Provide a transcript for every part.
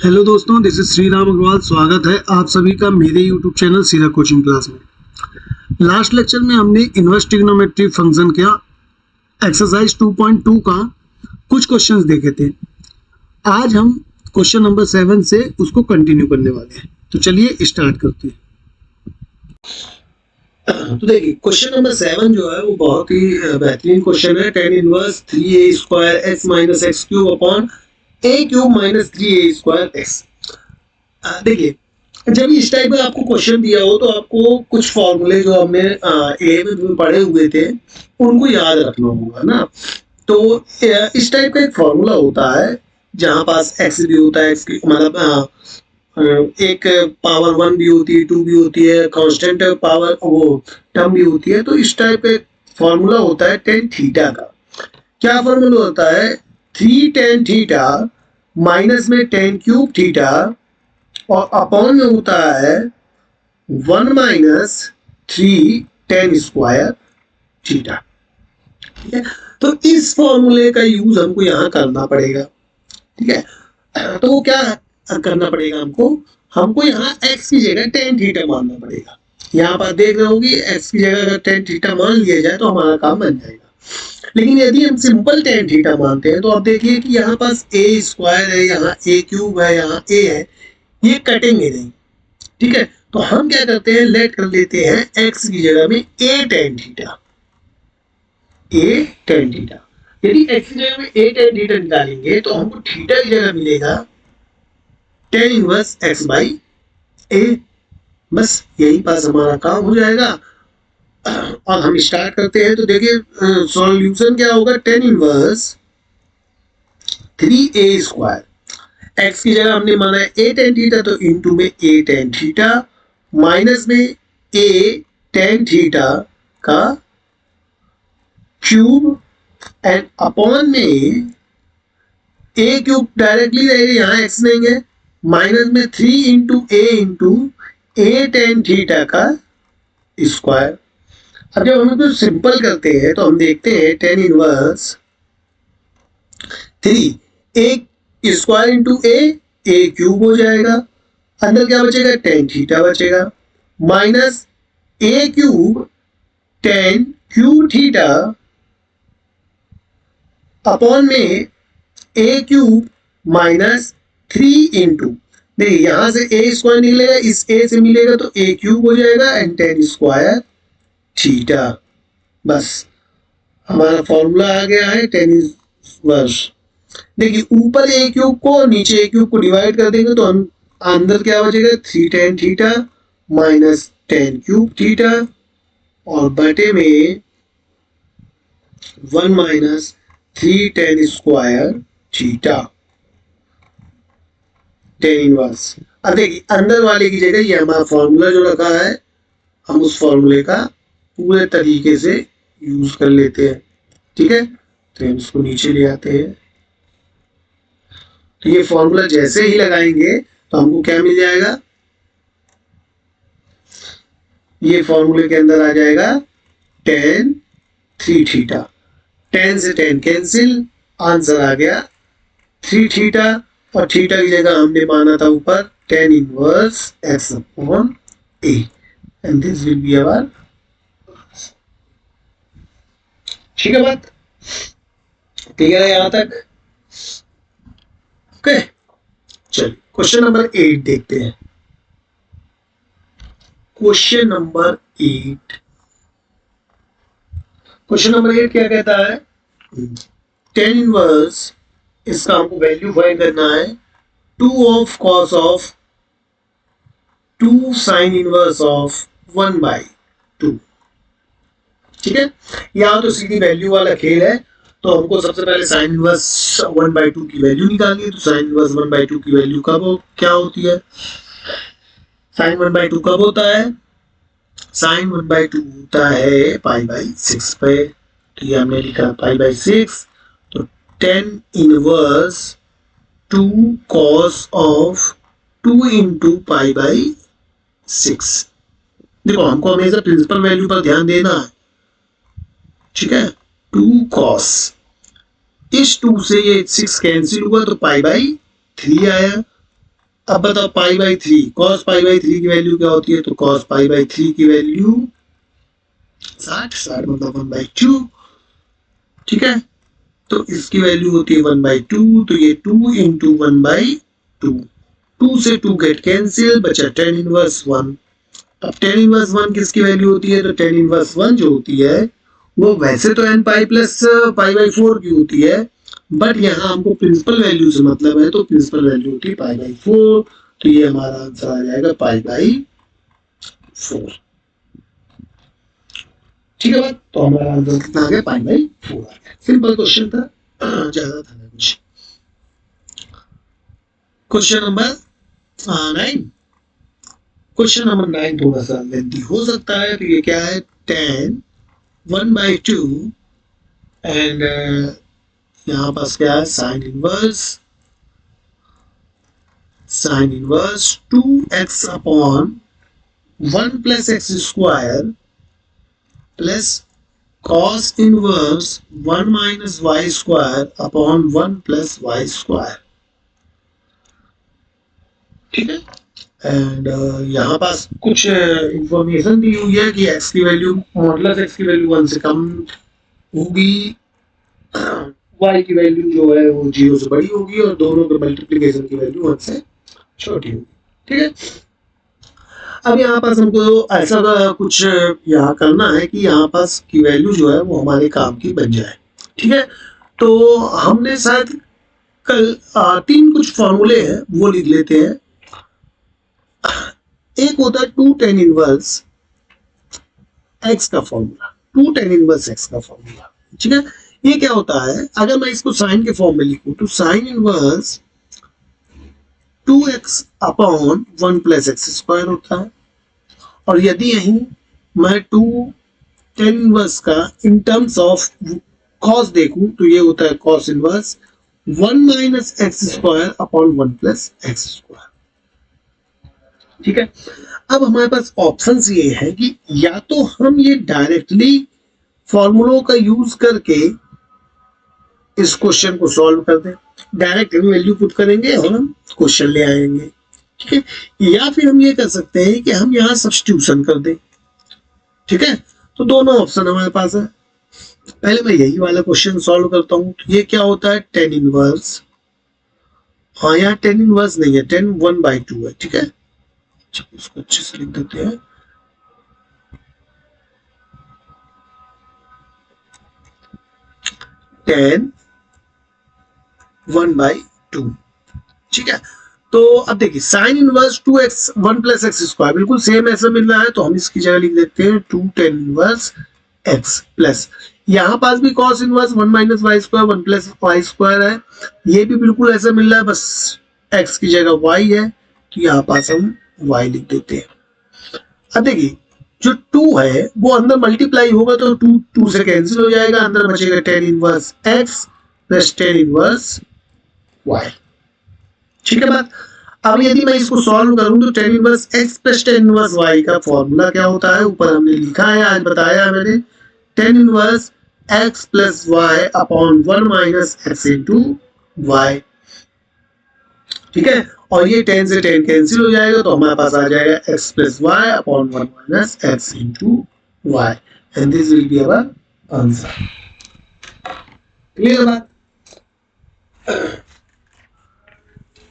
Hello दोस्तों, this is Shri Ram Agarwal. स्वागत है आप सभी का मेरे यूट्यूब चैनल सीधा कोचिंग क्लास में। लास्ट लेक्चर में हमने इनवर्स ट्रिग्नोमेट्री फंक्शन का एक्सरसाइज 2.2 का कुछ क्वेश्चंस देखे थे। आज हम क्वेश्चन नंबर 7 से उसको कंटिन्यू करने वाले हैं। तो चलिए स्टार्ट करते हैं। तो देखिए, क्वेश्चन नंबर 7 जो है वो बहुत ही बेहतरीन क्वेश्चन है। tan inverse 3a square x minus x cube upon a cube minus 3a square x। देखिए, जब इस टाइप का आपको क्वेश्चन दिया हो तो आपको कुछ फॉर्मूले जो हमने 11th में पढ़े हुए थे उनको याद रखना होगा ना। तो इस टाइप का एक फॉर्मूला होता है जहाँ पास x भी होता है, x मतलब एक पावर 1 भी होती है, 2 भी होती है, कांस्टेंट पावर वो टर्म भी होती है। तो इस टाइप का फॉर्मूला होता है tan थीटा का। क्या फॉर्मूला होता है? 3 tan थीटा माइनस में tan क्यूब थीटा और अपॉन में होता है 1 माइनस 3 tan स्क्वायर थीटा। ठीक है, तो इस फॉर्मूले का यूज हमको यहाँ करना पड़ेगा। ठीक है, तो वो क्या करना पड़ेगा हमको यहाँ x की जगह tan थीटा मानना पड़ेगा। यहाँ पर देख रहे होगी x की जगह अगर tan थीटा मान लिया जाए तो हमारा काम बन जाएगा। लेकिन यदि हम सिंपल tan थीटा मानते हैं तो आप देखिए कि यहाँ पास a स्क्वायर है, यहाँ a क्यूब है, यहाँ a है, ये कटेंगे नहीं। ठीक है, तो हम क्या करते हैं, लेट कर लेते हैं x की जगह में a tan थीटा। यदि x की जगह में a tan थीटा निकालेंगे तो हमको थीटा की जगह मिलेगा tan inverse x by a। बस यही पास हमारा काम हो जाएगा। और हम स्टार्ट करते हैं। तो देखिए सॉल्यूशन क्या होगा, tan inverse 3a square, x की जगह हमने माना है a tan थीटा तो इनटू में a tan थीटा माइनस में a tan थीटा का क्यूब एंड अपॉन में a क्यूब डायरेक्टली रहेगा, यहाँ x नहीं है, माइनस में 3 इंटू a tan थीटा का स्क्वायर। अब जब हम इसको सिंपल करते हैं तो हम देखते हैं tan inverse 3 a square into a cube हो जाएगा, अंदर क्या बचेगा, tan थीटा बचेगा, minus a cube tan cube theta upon में a क्यूब माइनस 3 इंटू, देखिए यहां से a स्क्वायर निकलेगा, इस a से मिलेगा तो a क्यूब हो जाएगा एंड tan स्क्वायर थीटा। बस हमारा फॉर्मूला आ गया है tan इनवर्स। देखिए ऊपर a क्यूब को नीचे a क्यूब को डिवाइड कर देंगे तो हम अंदर क्या बचेगा, 3 tan theta minus tan cube theta और बटे में 1 minus 3 tan square theta tan inverse. अब देखिए अंदर वाले की जगह ये हमारा फॉर्मूला जो रखा है, हम उस फॉर्मूले का पूरे तरीके से यूज कर लेते हैं। ठीक है, तो हम इसको नीचे ले आते हैं। तो ये फॉर्मूला जैसे ही लगाएंगे तो हमको क्या मिल जाएगा, ये फॉर्मूले के अंदर आ जाएगा tan 3 थीटा, tan से tan कैंसिल, आंसर आ गया 3 थीटा और थीटा की जगह हमने माना था ऊपर tan inverse x upon a and this will be our. ठीक है, बात क्लियर है यहां तक? ओके, चलिए क्वेश्चन नंबर 8 देखते हैं। क्वेश्चन नंबर 8 क्या कहता है, tan इनवर्स, इसका हमको वैल्यू फाइंड करना है 2 of cos of 2 sine inverse of 1/2। ठीक है, यहाँ तो सीधी वैल्यू वाला खेल है। तो हमको सबसे पहले साइन इनवर्स 1/2 की वैल्यू निकालनी है। तो साइन इनवर्स 1/2 की वैल्यू क्या होती है, साइन 1/2 कब होता है, साइन 1/2 होता है π/6 पे। तो ये हमने लिखा π/6। तो tan inverse 2 cos of 2 into π/6। देखो हमको हमेशा प्रिंसिपल वैल्यू पर ध्यान देना है। ठीक है, 2 cos, इस 2 से ये 6 कैंसिल हुआ तो π/3 आया अब बताओ pi by three, cos pi by three की वैल्यू क्या होती है? तो कॉस पाई बाई थ्री की वैल्यू 60 मतलब 1/2, ठीक है। तो इसकी वैल्यू होती है 1/2, तो ये 2 इंटू 1/2, 2 से 2 गेट कैंसिल, बचा tan इनवर्स 1। अब tan इनवर्स 1 किसकी वैल्यू होती है? तो tan इनवर्स 1 जो होती है वो वैसे तो n pi plus pi by 4 की होती है, बट यहाँ हमको प्रिंसिपल वैल्यू से मतलब है, तो प्रिंसिपल वैल्यू होती है पाई बाई 4। तो ये हमारा आंसर आ जाएगा पाई बाई 4, ठीक है बात। तो हमारा आंसर कितना आ गया? पाई बाई 4 आ गया। सिंपल क्वेश्चन था, ज्यादा था ना कुछ। Question number 9। क्वेश्चन नंबर 9 थोड़ा सा लेंथी हो सकता है। तो ये क्या है? tan 1/2 एंड यहाँ पास क्या है? Sine inverse 2x upon 1 plus x square plus cos inverse 1 minus y square upon 1 plus y square, ठीक है। एंड यहाँ पास कुछ इंफॉर्मेशन दी हुई है कि x की वैल्यू मॉडुलस x की वैल्यू 1 से कम होगी, y की वैल्यू जो है वो 0 से बड़ी होगी और दोनों के मल्टीप्लिकेशन की वैल्यू 1 से छोटी होगी, ठीक है। अब यहाँ पास हमको ऐसा कुछ यहाँ करना है कि यहाँ पास की वैल्यू जो है वो हमारे काम की बन जाए, ठीक है। तो हमने शायद कल 3 कुछ फॉर्मूले हैं वो लिख लेते हैं। एक होता है 2 tan इनवर्स x का फॉर्मूला, 2 tan इनवर्स x का फॉर्मूला, ठीक है। ये क्या होता है? अगर मैं इसको साइन के फॉर्म में लिखूं तो sign inverse 2x upon 1 plus x square होता है। और यदि यहीं मैं 2 tan इनवर्स का इन टर्म्स ऑफ कॉस देखूं तो ये होता है cos inverse 1 minus x square upon 1 plus x square, ठीक है। अब हमारे पास ऑप्शंस ये है कि या तो हम ये डायरेक्टली फॉर्मूलों का यूज करके इस क्वेश्चन को सॉल्व कर दें, डायरेक्ट वैल्यू पुट करेंगे और हम क्वेश्चन ले आएंगे, ठीक है। या फिर हम ये कर सकते हैं कि हम यहाँ सब्स्टिट्यूशन कर दें, ठीक है। तो दोनों ऑप्शन हमारे पास है। पहले मैं यही वाला क्वेश्चन सॉल्व करता हूँ। तो ये क्या होता है? tan इनवर्स, हाँ यहाँ tan इनवर्स नहीं है, tan 1/2 है, ठीक है। इसको अच्छे से लिख देते हैं। tan 1/2, ठीक है। तो अब देखिए sign inverse 2x 1 plus x square बिल्कुल सेम ऐसा मिल रहा है, तो हम इसकी जगह लिख देते हैं 2 tan इनवर्स x प्लस यहाँ पास भी cos inverse 1 minus y square 1 plus y square है, ये भी बिल्कुल ऐसा मिल रहा है, बस x की जगह y है, तो यहाँ पास हम y लिख देते हैं। अब देखिए जो 2 है वो अंदर मल्टीप्लाई होगा तो 2 से कैंसिल हो जाएगा, अंदर बचेगा tan inverse x plus tan inverse y, ठीक है बात। अब यदि मैं इसको सॉल्व करूं तो tan inverse x plus tan inverse y का फॉर्मूला क्या होता है? ऊपर हमने लिखा है, आज बताया मैंने, tan inverse x plus y upon 1 minus x into y, ठीक है। और ये tan से tan कैंसिल हो जाएगा तो हमारे पास आ जाएगा x plus y upon 1 minus x into y, and this will be our answer. Clear बात?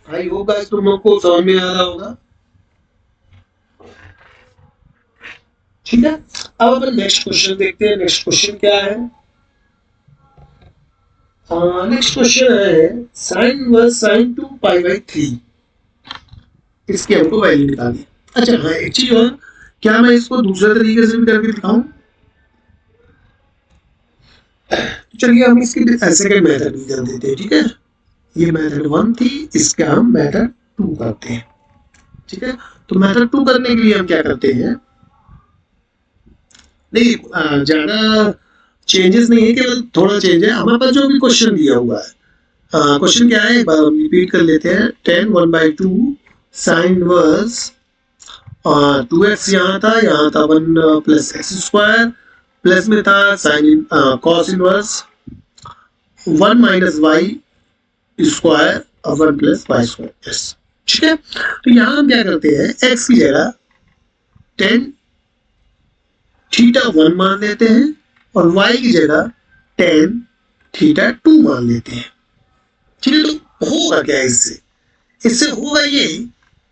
आई होप गाइस तुम लोग को समझ में आ रहा होगा, ठीक है। अब अपन नेक्स्ट क्वेश्चन देखते हैं। नेक्स्ट क्वेश्चन क्या है? नेक्स्ट क्वेश्चन है sine inverse sign 2 pi by 3, इसकी हमको वैल्यू निकालनी। अच्छा हाँ एक चीज और, क्या मैं इसको दूसरे तरीके से भी करके दिखाऊं? चलिए हम इसकी सेकंड मेथड भी कर देते हैं, ठीक है। ये मेथड 1 थी, इसका हम मेथड 2 करते हैं, ठीक है। तो मेथड 2 करने के लिए हम क्या करते हैं? नहीं ज्यादा चेंजेस नहीं है, केवल थोड़ा चेंज है। हमारे पास जो भी क्वेश्चन दिया हुआ है, क्वेश्चन क्या है एक बार हम रिपीट कर लेते हैं। tan 1/2 साइन इनवर्स 2x यहाँ था 1 प्लस एक्स स्क्वायर, प्लस में था sine cos inverse 1 minus y square और 1 प्लस वाई स्क्वायर, यस ठीक है, तो यहां हम क्या करते हैं, x की जगह tan θ1 मान लेते हैं और y की जगह tan θ2 मान लेते हैं। ठीक है, तो होगा क्या इससे, इससे होगा ये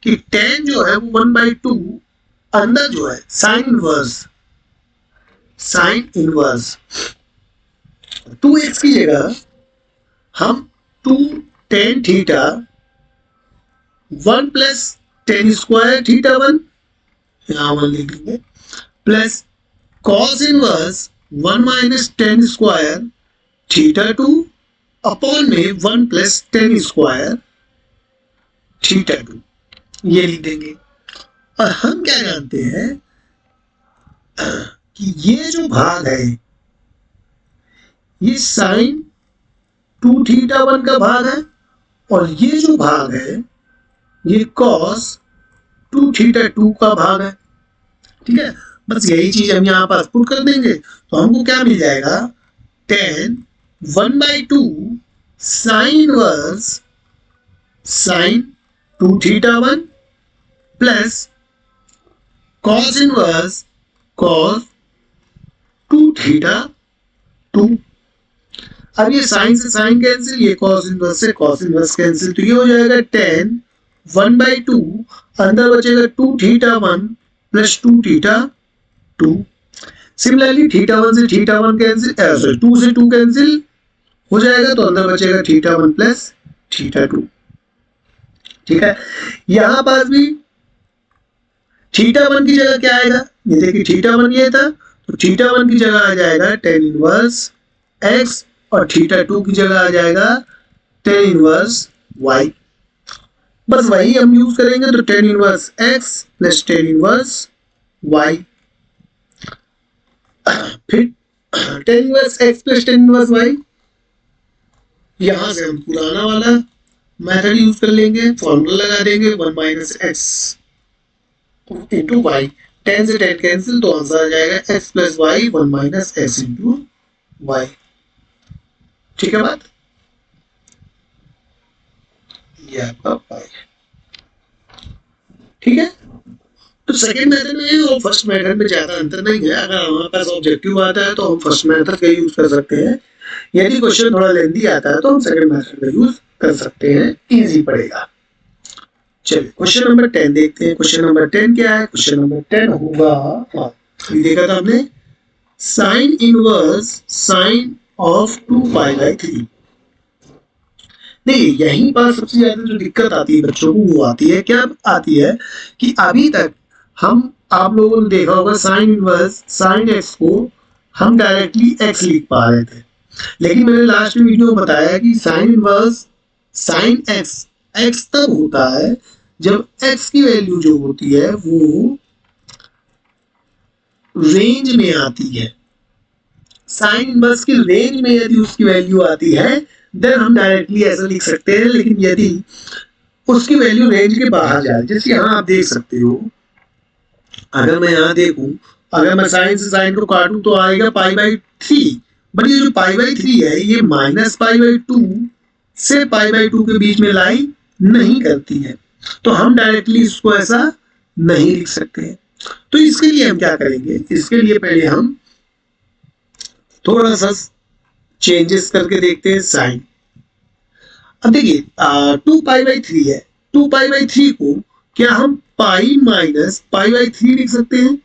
कि tan जो है वो 1/2 अंदर जो है साइन इनवर्स 2x की जगह हम 2 tan θ 1 प्लस tan स्क्वायर θ1 यहाँ 1 लिख लेंगे plus cos inverse 1 minus tan square θ2 upon में 1 प्लस tan स्क्वायर θ2 ये लिख देंगे। और हम क्या जानते हैं कि ये जो भाग है ये साइन 2θ1 का भाग है और ये जो भाग है ये cos 2θ2 का भाग है। ठीक है, बस यही चीज हम यहाँ पास पुट कर देंगे तो हमको क्या मिल जाएगा, tan 1/2 sine inverse sine 2θ1 plus cos inverse cos 2θ2। अब ये साइन से साइन कैंसिल, ये cos इनवर्स से cos इनवर्स कैंसिल, तो ये हो जाएगा tan 1/2 अंदर बचेगा 2θ1 प्लस 2θ2। सिमिलरली θ1 से θ1 कैंसिल, सॉरी 2 से 2 कैंसिल हो जाएगा तो अंदर बचेगा θ1 प्लस θ2। ठीक है, यहां पास भी θ1 की जगह क्या आएगा, ये देखिए θ1 ये था तो θ1 की जगह आ जाएगा tan इनवर्स x और θ2 की जगह आ जाएगा tan इनवर्स y। बस वही हम यूज करेंगे तो tan inverse x plus tan inverse y, फिर tan inverse x plus tan inverse y। यहां से हम पुराना वाला मेथड यूज कर लेंगे, फॉर्मूला लगा देंगे 1 minus x into y, tan से tan कैंसिल तो आंसर आ जाएगा x plus y 1 minus x into y. ठीक है बात, ये आपका पाई। ठीक है, तो सेकंड मेथड में और फर्स्ट मेथड में ज्यादा अंतर नहीं है। अगर हमारे पास ऑब्जेक्टिव आता है तो हम फर्स्ट मेथड का यूज कर सकते हैं, यदि क्वेश्चन थोड़ा लेंथी आता है तो हम सेकंड मेथड का यूज कर सकते हैं, इजी पड़ेगा। चलिए क्वेश्चन नंबर 10 देखते हैं। क्वेश्चन नंबर 10 क्या है, क्वेश्चन नंबर 10 होगा, हाँ देखा था हमने, साइन इनवर्स साइन ऑफ 2π/3। देखिए यहीं पर सबसे ज्यादा जो दिक्कत आती है बच्चों को वो आती है, क्या आती है कि अभी तक हम आप लोगों ने देखा होगा साइन इनवर्स साइन एक्स को हम डायरेक्टली एक्स लिख पा रहे थे, लेकिन मैंने लास्ट वीडियो में बताया कि sign inverse sine x x तब होता है जब x की वैल्यू जो होती है वो रेंज में आती है। साइन इनवर्स की रेंज में यदि उसकी वैल्यू आती है देन हम डायरेक्टली ऐसा लिख सकते हैं, लेकिन यदि उसकी वैल्यू रेंज के बाहर जाए, जैसे यहाँ आप देख सकते हो, अगर मैं यहाँ देखूं, अगर मैं साइन से साइन को काटूं तो आएगा π/3, बट ये जो π/3 है ये माइनस π/2 से π/2 के बीच में लाई नहीं करती है, तो हम डायरेक्टली इसको ऐसा नहीं लिख सकते हैं। तो इसके लिए हम क्या करेंगे, इसके लिए पहले हम थोड़ा सा चेंजेस करके देखते हैं साइन। अब देखिए 2π/3 है, 2π/3 को क्या हम पाई माइनस π/3 लिख सकते हैं,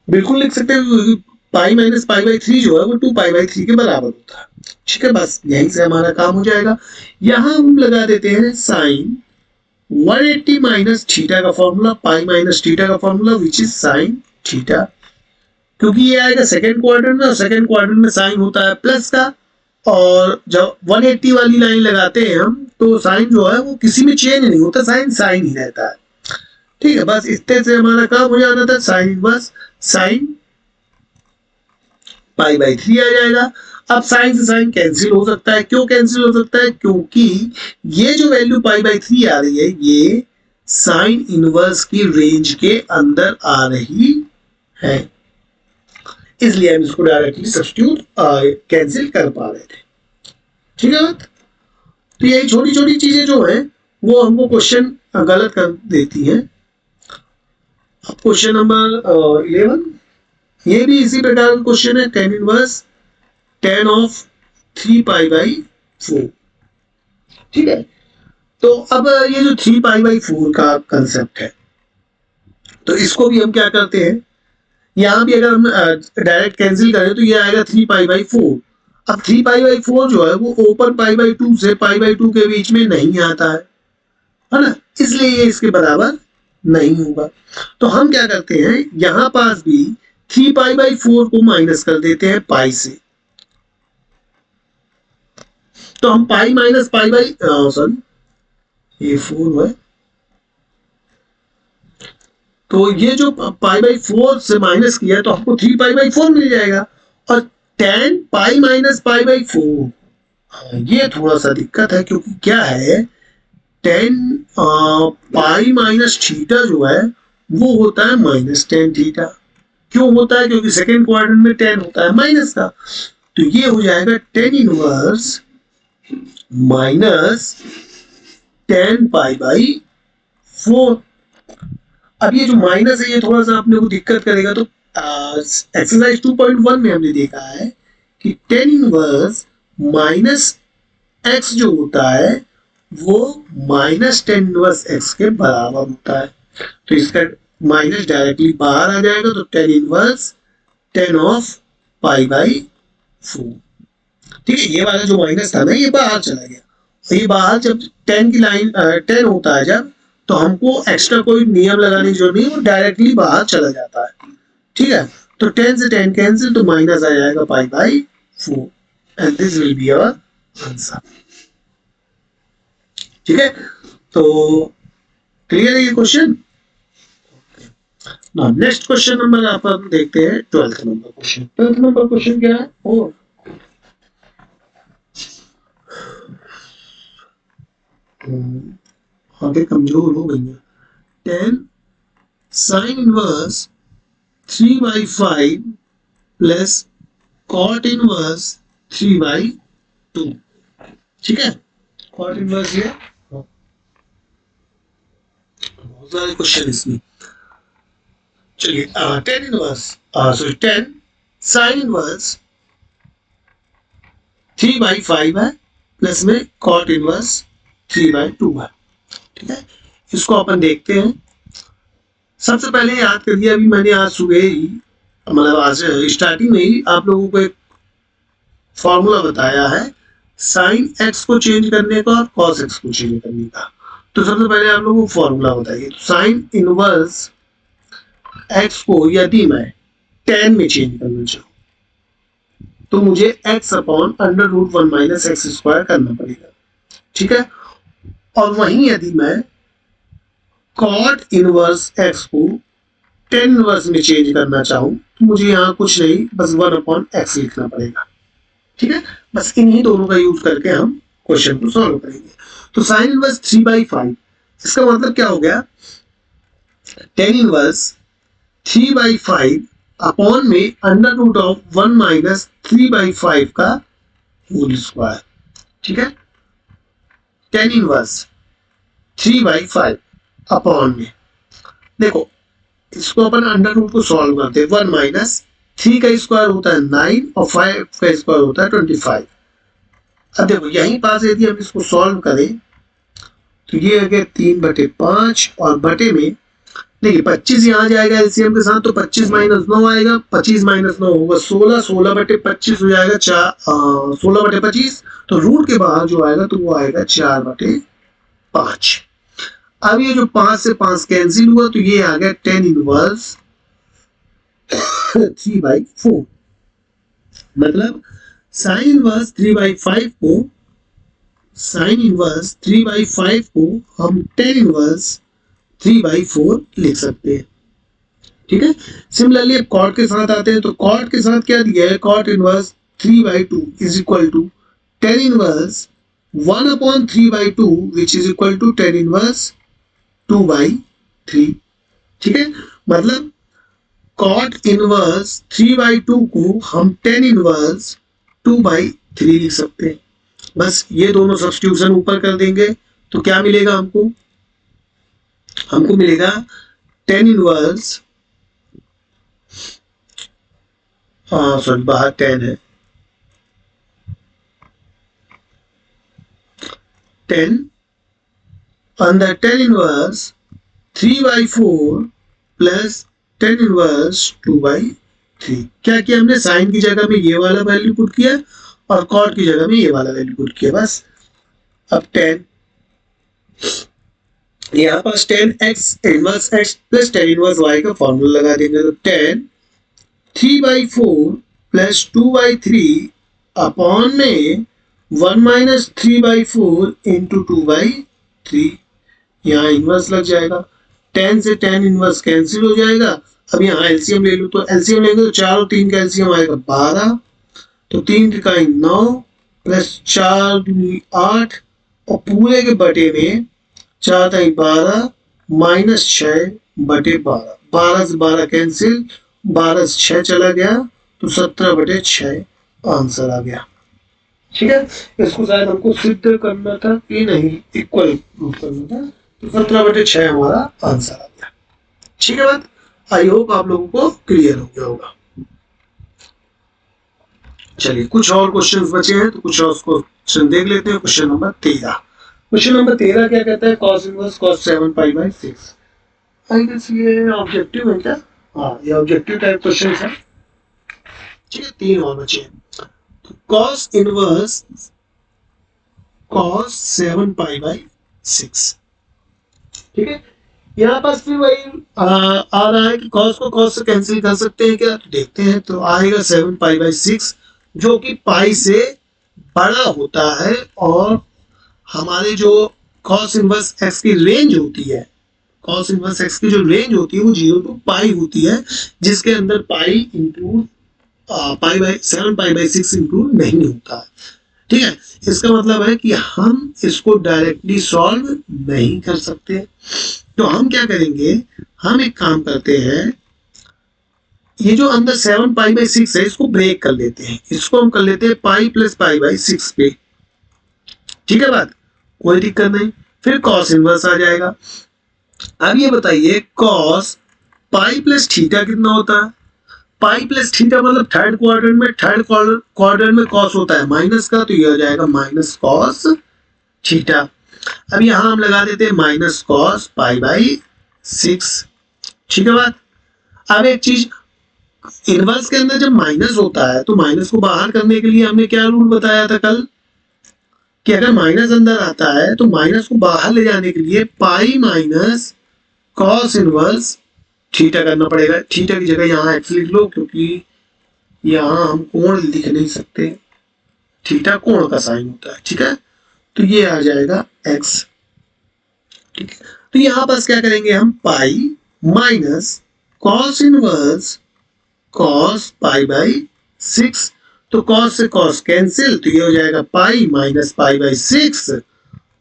बिल्कुल लिख सकते हैं, पाई माइनस π/3 जो है वो 2π/3 के बराबर होता है। ठीक है, बस यहीं से हमारा काम हो जाएगा। यहां हम लगा देते हैं साइन 180 माइनस थीटा का फॉर्मूला, पाई माइनस थीटा का formula which is sine theta, क्योंकि ये आएगा सेकंड क्वाड्रेंट में और सेकंड क्वाड्रेंट में साइन होता है प्लस का, और जब 180 वाली लाइन लगाते हैं हम तो साइन जो है वो किसी में चेंज नहीं होता, साइन साइन ही रहता है। ठीक है, बस इतने से हमारा काम हो जाना था, साइन बस साइन π/3 आ जाएगा। अब साइन से साइन कैंसिल हो सकता है, क्यों कैंसिल हो सकता है, क्योंकि ये जो वैल्यू π/3 आ रही है ये साइन इनवर्स की रेंज के अंदर आ रही है, इसलिए हम इसको डायरेक्टली सब्स्टिट्यूट कैंसिल कर पा रहे थे। ठीक है बात, तो यही छोटी छोटी चीजें जो है वो हमको क्वेश्चन गलत कर देती है। अब क्वेश्चन नंबर 11, ये भी इसी प्रकार का क्वेश्चन है, tan इनवर्स tan ऑफ 3π/4। ठीक है, तो अब ये जो 3π/4 का कंसेप्ट है, तो इसको भी हम क्या करते हैं, यहाँ भी अगर हम डायरेक्ट कैंसिल करें तो ये आएगा 3π/4। अब 3π/4 जो है वो ओपन π/2 से π/2 के बीच में नहीं आता है ना, इसलिए ये इसके बराबर नहीं होगा। तो हम क्या करते हैं, यहां पास भी 3π/4 को माइनस कर देते हैं पाई से। तो हम pi minus pi by sorry ये 4 है, तो ये जो π/4 से माइनस किया तो हमको 3π/4 मिल जाएगा। और tan पाई माइनस π/4, ये थोड़ा सा दिक्कत है, क्योंकि क्या है, tan पाई माइनस थीटा जो है वो होता है माइनस tan थीटा। क्यों होता है, क्योंकि सेकेंड क्वाड्रेंट में tan होता है माइनस का, तो ये हो जाएगा tan इनवर्स माइनस tan π/4। अब ये जो माइनस है ये थोड़ा सा अपने को दिक्कत करेगा, तो एक्सरसाइज 2.1 में हमने देखा है कि tan इनवर्स माइनस x जो होता है वो माइनस tan इनवर्स x के बराबर होता है। तो इसका माइनस डायरेक्टली बाहर आ जाएगा, तो tan इनवर्स tan ऑफ π/4। ठीक है, ये वाला जो माइनस था ना ये बाहर चला गया, तो ये बाहर जब tan की लाइन 10 होता है जब, तो हमको एक्स्ट्रा कोई नियम लगाने की जरूरत नहीं, वो डायरेक्टली बाहर चला जाता है। ठीक है, तो 10 से 10 कैंसिल, तो माइनस आ जाएगा π/4 and this will be our answer. ठीक है, तो क्लियर है ये question. Now next question number अपन देखते हैं 12th number question. 12th number question क्या है, और आगे कमजोर हो गई है। tan sin inverse 3/5 plus cot inverse 3/2। ठीक है, cot इनवर्स ये बहुत सारे क्वेश्चन इसमें। चलिए tan inverse sorry tan sin inverse 3/5 है, प्लस में cot इनवर्स 3/2 है। ठीक है, इसको अपन देखते हैं। सबसे पहले याद करिए, अभी मैंने आज सुबह ही मतलब आज स्टार्टिंग में ही आप लोगों को एक फॉर्मूला बताया है साइन एक्स को चेंज करने का और कॉस एक्स को चेंज करने का। तो सबसे पहले आप लोगों को फॉर्मूला बताइए। तो साइन इनवर्स एक्स को यदि मैं tan में चेंज करना चाहूँ तो मुझे x upon √1 minus x square करना पड़ेगा। ठीक है, और वहीं यदि मैं cot इनवर्स x को tan इनवर्स में चेंज करना चाहूं तो मुझे यहाँ कुछ नहीं, बस 1/x लिखना पड़ेगा। ठीक है, बस इन्हीं दोनों का यूज करके हम क्वेश्चन को सॉल्व करेंगे। तो साइन इनवर्स 3/5, इसका मतलब क्या हो गया, tan इनवर्स 3/5 अपॉन में √1 माइनस 3/5 का होल स्क्वायर। ठीक है, tan इनवर्स 3/5 अपॉन में, देखो इसको अपन अंडर रूट को सॉल्व करते हैं। 1 माइनस 3 का स्क्वायर होता है 9 और 5 का स्क्वायर होता है 25। अब देखो यहीं पास यदि हम इसको सॉल्व करें तो ये आ गया 3/5 और बटे में देखिए 25 यहाँ जाएगा एलसीएम के साथ, तो 25 माइनस 9 आएगा, 25 माइनस 9 होगा 16, 16/25 हो जाएगा 16/25। तो रूट के बाहर जो आएगा तो वो आएगा 4/5। अब ये जो 5 से 5 कैंसिल हुआ तो ये आ गया tan इनवर्स 3/4। मतलब साइन इनवर्स 3/5 को, साइन इनवर्स 3/5 को हम tan इनवर्स 3/4 लिख सकते हैं। ठीक है, सिमिलरली अब कॉट के साथ आते हैं। तो कॉट के साथ क्या दिया है, cot inverse 3/2 is equal to tan inverse 1/3/2 which is equal to tan inverse 2/3। ठीक है, मतलब cot इनवर्स 3/2 को हम tan इनवर्स 2/3 लिख सकते हैं। बस ये दोनों सब्स्टिट्यूशन ऊपर कर देंगे तो क्या मिलेगा हमको? हमको मिलेगा टेन इनवर्स, सॉरी बाहर 10 है, 10 अंदर 10 इनवर्स 3/4 प्लस 10 इनवर्स 2/3। क्या किया हमने? साइन की जगह में ये वाला वैल्यू पुट किया और कॉट की जगह में ये वाला वैल्यू पुट किया, बस। अब 10 यहाँ पास 10x inverse x plus 10 inverse y का फॉर्मूला लगा देंगे, तो 10 3/4 प्लस 2/3 अपॉन में 1 माइनस 3/4 इंटू 2/3। यहाँ इनवर्स लग जाएगा, 10 से 10 इनवर्स कैंसिल हो जाएगा। अब यहाँ एलसीएम ले लो, तो एलसीएम लेंगे तो 4 और 3 का एलसीएम आएगा 12, तो 3 त्रिकाई 9 प्लस 4 दूनी 8 और पूरे के बटे में 4 ताई 12 माइनस 6/12, 12 से 12 कैंसिल, 12 से 6 चला गया तो 17/6 आंसर आ गया। ठीक है, इसको शायद हमको सिद्ध करना था कि नहीं, इक्वल प्रूफ करना था, तो 17/6 हमारा आंसर आ गया। ठीक है बात, आई होप आप लोगों को क्लियर हो गया होगा। चलिए कुछ और क्वेश्चंस बचे हैं, तो कुछ और क्वेश्चन देख लेते हैं। क्वेश्चन नंबर 13, क्वेश्चन नंबर 13 क्या कहता है? cos inverse cos 7π/6। I guess ये ऑब्जेक्टिव है क्या? हाँ, ये ऑब्जेक्टिव टाइप क्वेश्चन है। ठीक है, 3 और बचे हैं। तो cos इनवर्स cos 7π/6। ठीक है, यहाँ पास भी वही आ रहा है कि cos को cos से कैंसिल कर सकते हैं क्या? तो देखते हैं, तो आएगा 7π/6 जो कि पाई से बड़ा होता है, और हमारे जो cos इनवर्स x की रेंज होती है, cos इनवर्स x की जो रेंज होती है वो 0 to पाई होती है, जिसके अंदर पाई इंक्लूड पाई बाई 7π/6 इंक्लूड नहीं होता है। ठीक है, इसका मतलब है कि हम इसको डायरेक्टली सॉल्व नहीं कर सकते। तो हम क्या करेंगे, हम एक काम करते हैं, ये जो अंदर 7π/6 है इसको ब्रेक कर लेते हैं, इसको हम कर लेते हैं पाई प्लस π/6 पे। ठीक है बात, कोई दिक्कत नहीं। फिर cos इनवर्स आ जाएगा। अब ये बताइए cos पाई प्लस थीटा कितना होता है? पाई प्लस थीटा मतलब थर्ड क्वाड्रेंट में cos होता है माइनस का, तो ये हो जाएगा माइनस cos थीटा। अब यहां हम लगा देते हैं माइनस cos π/6। ठीक है बात। अब एक चीज, इनवर्स के अंदर जब माइनस होता है तो माइनस को बाहर करने के लिए हमने क्या रूल बताया था कल, कि अगर माइनस अंदर आता है तो माइनस को बाहर ले जाने के लिए pi minus cos inverse theta करना पड़ेगा। थीटा की जगह यहाँ x लिख लो, क्योंकि यहाँ हम कोण लिख नहीं सकते, थीटा कोण का साइन होता है। ठीक है, तो ये आ जाएगा x। ठीक है, तो यहाँ पास क्या करेंगे हम, pi minus cos inverse cos π/6, तो cos से cos कैंसिल, तो ये हो जाएगा पाई माइनस π/6,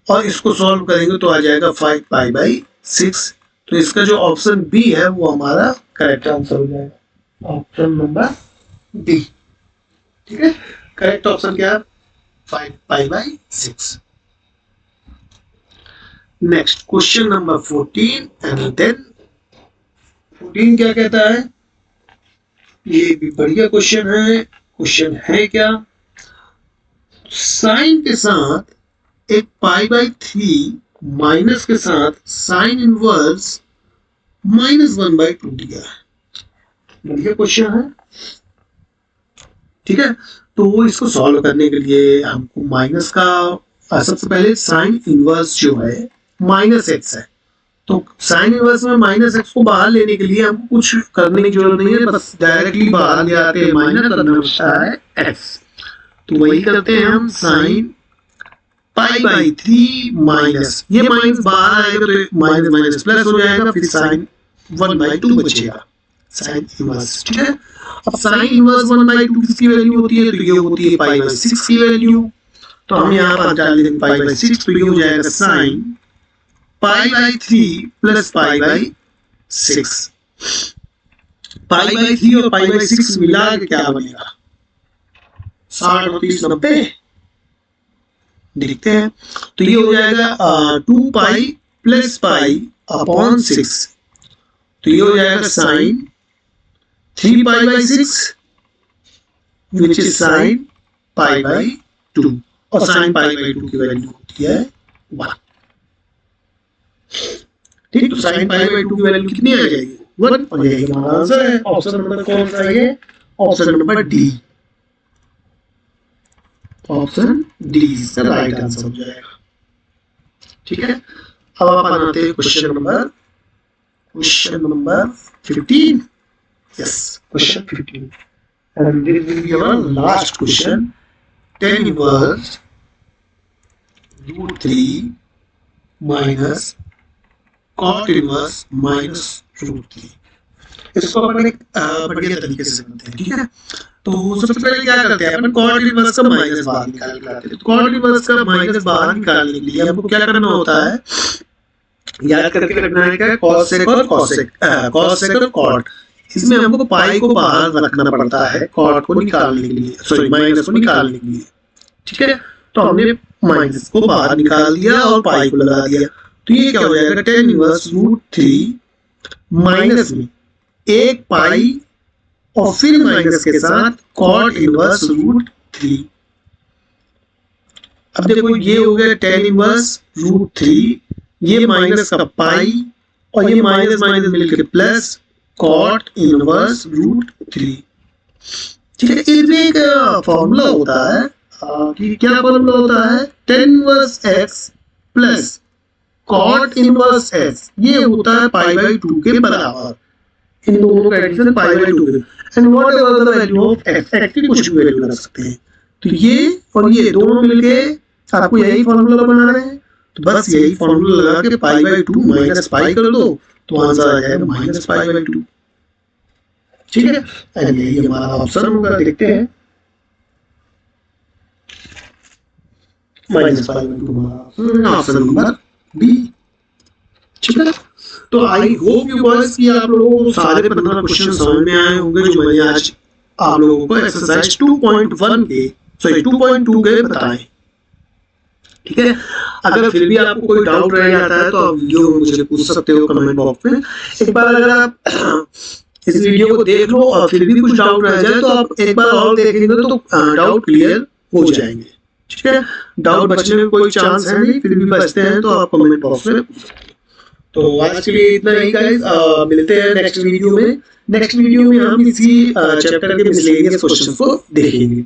और इसको सॉल्व करेंगे तो आ जाएगा 5π/6। तो इसका जो ऑप्शन बी है वो हमारा करेक्ट आंसर हो जाएगा, ऑप्शन नंबर बी। ठीक है, करेक्ट ऑप्शन क्या है? 5π/6। Next question number 14 and then 14 क्या कहता है? ये भी बढ़िया क्वेश्चन है। क्वेश्चन है क्या, साइन के साथ एक π/3 माइनस के साथ साइन इनवर्स -1/2 दिया है। बढ़िया क्वेश्चन है। ठीक है, तो इसको सॉल्व करने के लिए हमको माइनस का, सबसे पहले साइन इनवर्स जो है -x है, तो साइन इनवर्स में -x को बाहर लेने के लिए हमको कुछ करने की जरूरत नहीं है, बस डायरेक्टली बाहर ले आते हैं, माइनस करना पड़ता है x। तो वही करते हैं हम, साइन π/3 माइनस, ये माइनस बाहर आएगा तो माइनस माइनस प्लस हो जाएगा, फिर साइन 1/2 बचेगा, साइन इनवर्स। ठीक है, अब साइन इनवर्स 1/2 किसकी वैल्यू होती है? तो ये होती है π/6 की वैल्यू। तो हम यहाँ पर डाल देंगे π/6, तो ये हो जाएगा साइन π/3 प्लस π/6। π/3 और π/6 मिला के क्या बनेगा? 60 और 30 90, देखते हैं। तो ये हो जाएगा 2 पाई प्लस पाई अपॉन 6, तो ये हो जाएगा sine 3 pi by 6 which is sine pi by 2, और साइन पाई बाई 2 की वैल्यू होती है 1। ठीक, तो साइन पाई बाई 2 की वैल्यू कितनी आ जाएगी 1, और यही हमारा आंसर है। ऑप्शन नंबर कौन सा है? Option number D, option D इसका राइट आंसर हो जाएगा। ठीक है, अब आप आते हैं question number 15। Yes, question 15, and this will be our last question. Tan inverse √3 minus cot inverse minus √3। इसको अपन एक बढ़िया तरीके से समझते हैं। ठीक है, तो सबसे पहले क्या करते हैं अपन, कॉट इनवर्स का माइनस बाहर निकाल के लाते हैं। तो कॉट इनवर्स का माइनस बाहर निकालने के लिए हमको क्या करना होता है, याद करके रखना है क्या, कॉस सेक और कॉस सेक और कॉट। इसमें हमको पाई को बाहर रखना पड़ता है कॉट को निकालने के लिए, सॉरी माइनस को निकालने के लिए। ठीक है, तो हमने माइनस को बाहर निकाल दिया और पाई को लगा दिया, तो ये क्या हो जाएगा, tan इनवर्स √3 माइनस में एक पाई और फिर माइनस के साथ कॉट इनवर्स √3। अब देखो ये हो गया tan इनवर्स √3, ये माइनस का पाई और ये माइनस माइनस मिलकर प्लस कॉट इनवर्स √3। ठीक है, इसमें एक फॉर्मूला होता है कि क्या फॉर्मूला होता है, tan inverse x plus cot inverse x, ये होता है पाई बाई 2 के बराबर। इन दोनों का एडिशन पाई बाई 2 के, and what ever the value of x की कुछ भी वैल्यू रख सकते हैं। तो ये और ये दोनों मिलके आपको यही फॉर्मूला बना रहे हैं, तो बस यही फॉर्मूला लगा के पाई बाई 2 माइनस पाई कर दो, तो आंसर आ जाएगा माइनस पाई बाई 2। ठीक है, एंड यही हमारा ऑप्शन होगा। देखते हैं, minus pi by 2 option number B. ठीक है, तो आई होप यू बॉयज कि आप लोगों को सारे 15 क्वेश्चन समझ में आए होंगे जो मैंने आज आप लोगों को एक्सरसाइज 2.1 के, सॉरी 2.2 के बताए। ठीक है, अगर फिर भी आपको कोई डाउट रह जाता है तो आप वीडियो में मुझे पूछ सकते हो कमेंट बॉक्स में। एक बार अगर आप इस वीडियो को देख लो और फिर भी कुछ डाउट रह जाए तो आप एक बार और देखेंगे तो डाउट क्लियर हो जाएंगे। ठीक है, डाउट बचने में कोई चांस है नहीं, फिर भी बचते हैं तो आप कमेंट बॉक्स में पूछ सकते हैं। तो आज के लिए इतना ही गाइस, मिलते हैं नेक्स्ट वीडियो में। नेक्स्ट वीडियो में हम इसी चैप्टर के मिसलेनियस क्वेश्चंस को देखेंगे।